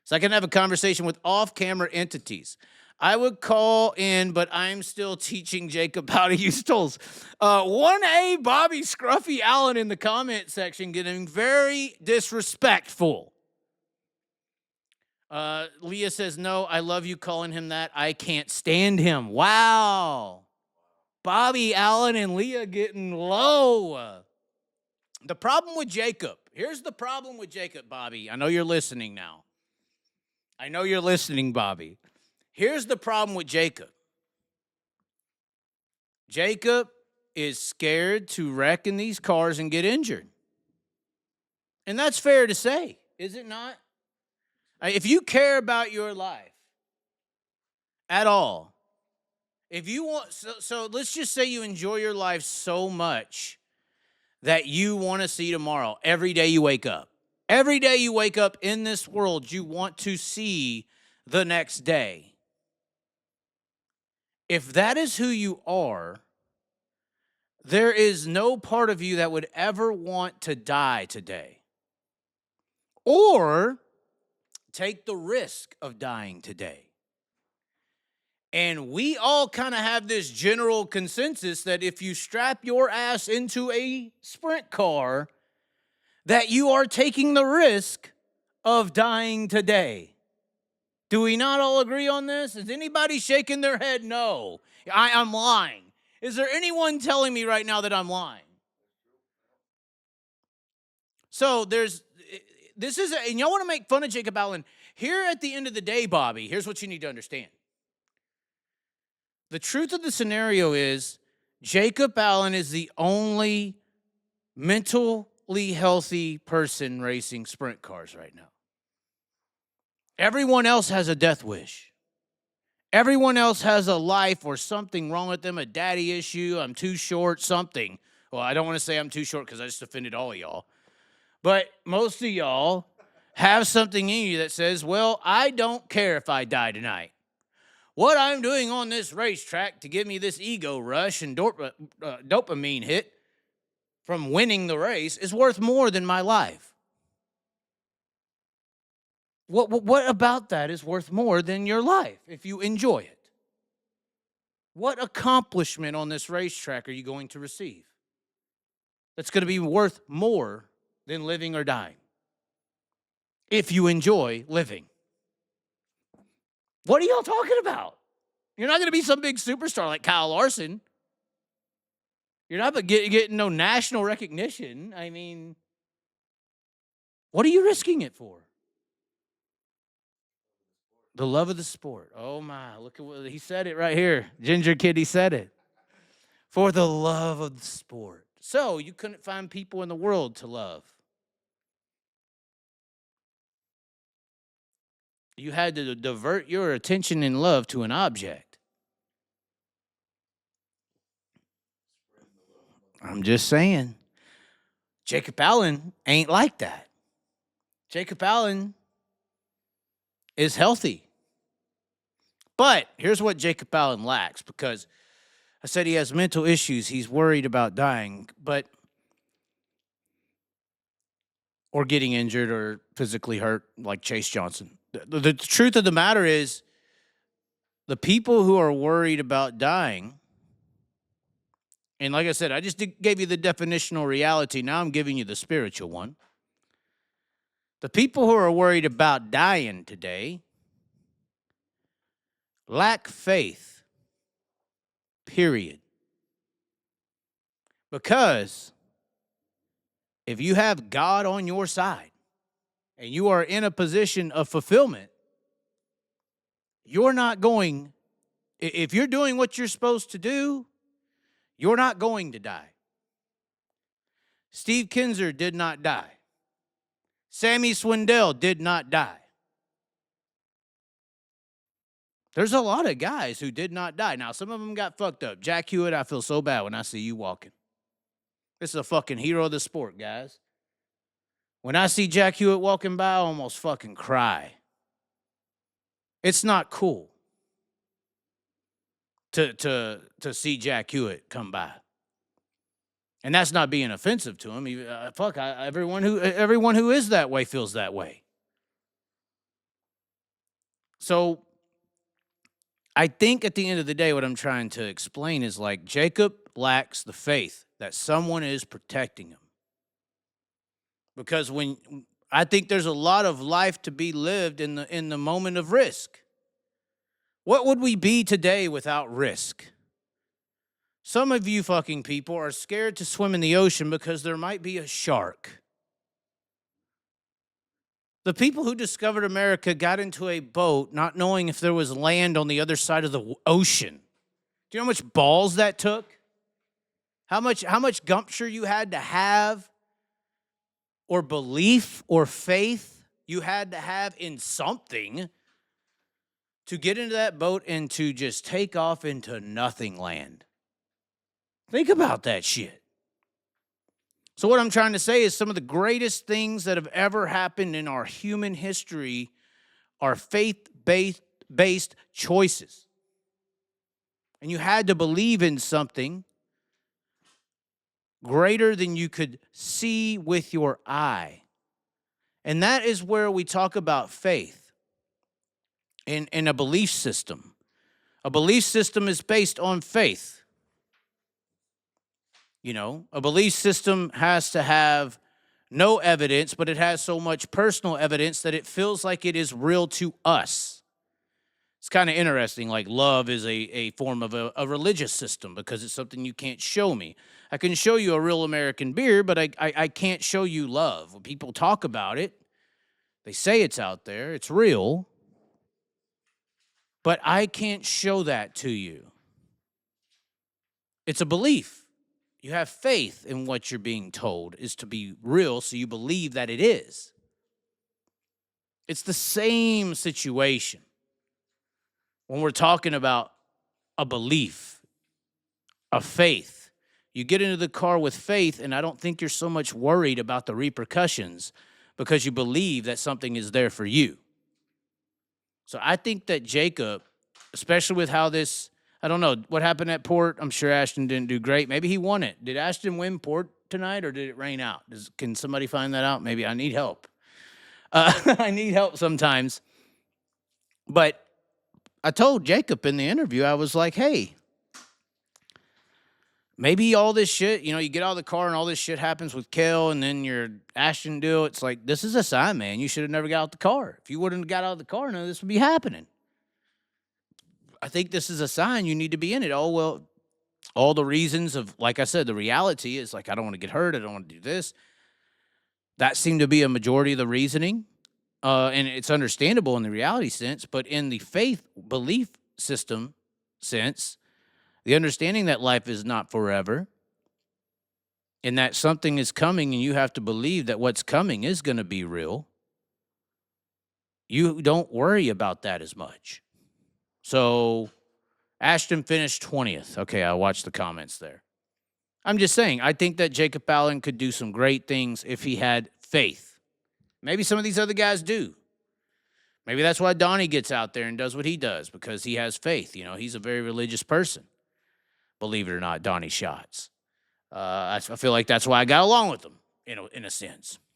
So I can have a conversation with off-camera entities. I would call in, but I'm still teaching Jacob how to use tools. 1A Bobby Scruffy Allen in the comment section getting very disrespectful. Leah says, no, I love you calling him that. I can't stand him. Wow. Bobby Allen and Leah getting low. The problem with Jacob. Here's the problem with Jacob, Bobby. I know you're listening now. I know you're listening, Bobby. Here's the problem with Jacob. Jacob is scared to wreck in these cars and get injured. And that's fair to say, is it not? If you care about your life at all, if you want, so let's just say you enjoy your life so much that you want to see tomorrow every day you wake up. Every day you wake up in this world, you want to see the next day. If that is who you are, there is no part of you that would ever want to die today or take the risk of dying today. And we all kind of have this general consensus that if you strap your ass into a sprint car, that you are taking the risk of dying today. Do we not all agree on this? Is anybody shaking their head? No, I'm lying. Is there anyone telling me right now that I'm lying? So this is, and y'all want to make fun of Jacob Allen. Here at the end of the day, Bobby, here's what you need to understand. The truth of the scenario is Jacob Allen is the only mentally healthy person racing sprint cars right now. Everyone else has a death wish. Everyone else has a life or something wrong with them, a daddy issue, I'm too short, something. Well, I don't want to say I'm too short because I just offended all of y'all. But most of y'all have something in you that says, well, I don't care if I die tonight. What I'm doing on this racetrack to give me this ego rush and dopamine hit from winning the race is worth more than my life. What about that is worth more than your life if you enjoy it? What accomplishment on this racetrack are you going to receive that's going to be worth more than living or dying if you enjoy living? What are y'all talking about? You're not going to be some big superstar like Kyle Larson. You're not getting no national recognition. I mean, what are you risking it for? The love of the sport. Oh, my. Look at what he said it right here. Ginger Kid, he said it. For the love of the sport. So you couldn't find people in the world to love. You had to divert your attention and love to an object. I'm just saying. Jacob Allen ain't like that. Jacob Allen is healthy. But here's what Jacob Allen lacks, because I said he has mental issues. He's worried about dying, or getting injured or physically hurt like Chase Johnson. The truth of the matter is, the people who are worried about dying, and like I said, I just gave you the definitional reality. Now I'm giving you the spiritual one. The people who are worried about dying today lack faith, period. Because if you have God on your side and you are in a position of fulfillment, you're not going, if you're doing what you're supposed to do, you're not going to die. Steve Kinzer did not die. Sammy Swindell did not die. There's a lot of guys who did not die. Now, some of them got fucked up. Jack Hewitt, I feel so bad when I see you walking. This is a fucking hero of the sport, guys. When I see Jack Hewitt walking by, I almost fucking cry. It's not cool to see Jack Hewitt come by. And that's not being offensive to him. Everyone who is that way feels that way. So I think at the end of the day, what I'm trying to explain is like Jacob lacks the faith that someone is protecting him. Because when I think there's a lot of life to be lived in the moment of risk. What would we be today without risk? Some of you fucking people are scared to swim in the ocean because there might be a shark. The people who discovered America got into a boat not knowing if there was land on the other side of the ocean. Do you know how much balls that took? How much gumpture you had to have, or belief or faith you had to have in something to get into that boat and to just take off into nothing land? Think about that shit. So what I'm trying to say is some of the greatest things that have ever happened in our human history are faith-based choices. And you had to believe in something greater than you could see with your eye. And that is where we talk about faith in a belief system. A belief system is based on faith. You know, a belief system has to have no evidence, but it has so much personal evidence that it feels like it is real to us. It's kind of interesting. Like love is a form of a religious system because it's something you can't show me. I can show you a real American beer, but I can't show you love. When people talk about it, they say it's out there, it's real, but I can't show that to you. It's a belief. You have faith in what you're being told is to be real, so you believe that it is. It's the same situation when we're talking about a belief, a faith. You get into the car with faith, and I don't think you're so much worried about the repercussions because you believe that something is there for you. So I think that Jacob, especially with how this, I don't know, what happened at Port? I'm sure Ashton didn't do great. Maybe he won it. Did Ashton win Port tonight, or did it rain out? Can somebody find that out? Maybe I need help. I need help sometimes. But I told Jacob in the interview, I was like, hey, maybe all this shit, you know, you get out of the car and all this shit happens with Kel and then your Ashton deal. It's like, this is a sign, man. You should have never got out the car. If you wouldn't have got out of the car, none of this would be happening. I think this is a sign you need to be in it. Oh, well, all the reasons of, like I said, the reality is like, I don't want to get hurt. I don't want to do this. That seemed to be a majority of the reasoning. And it's understandable in the reality sense, but in the faith belief system sense, the understanding that life is not forever and that something is coming and you have to believe that what's coming is going to be real, you don't worry about that as much. So Ashton finished 20th. Okay, I watched the comments there. I'm just saying, I think that Jacob Allen could do some great things if he had faith. Maybe some of these other guys do. Maybe that's why Donnie gets out there and does what he does, because he has faith. You know, he's a very religious person. Believe it or not, Donnie Schatz. I feel like that's why I got along with him, in a sense.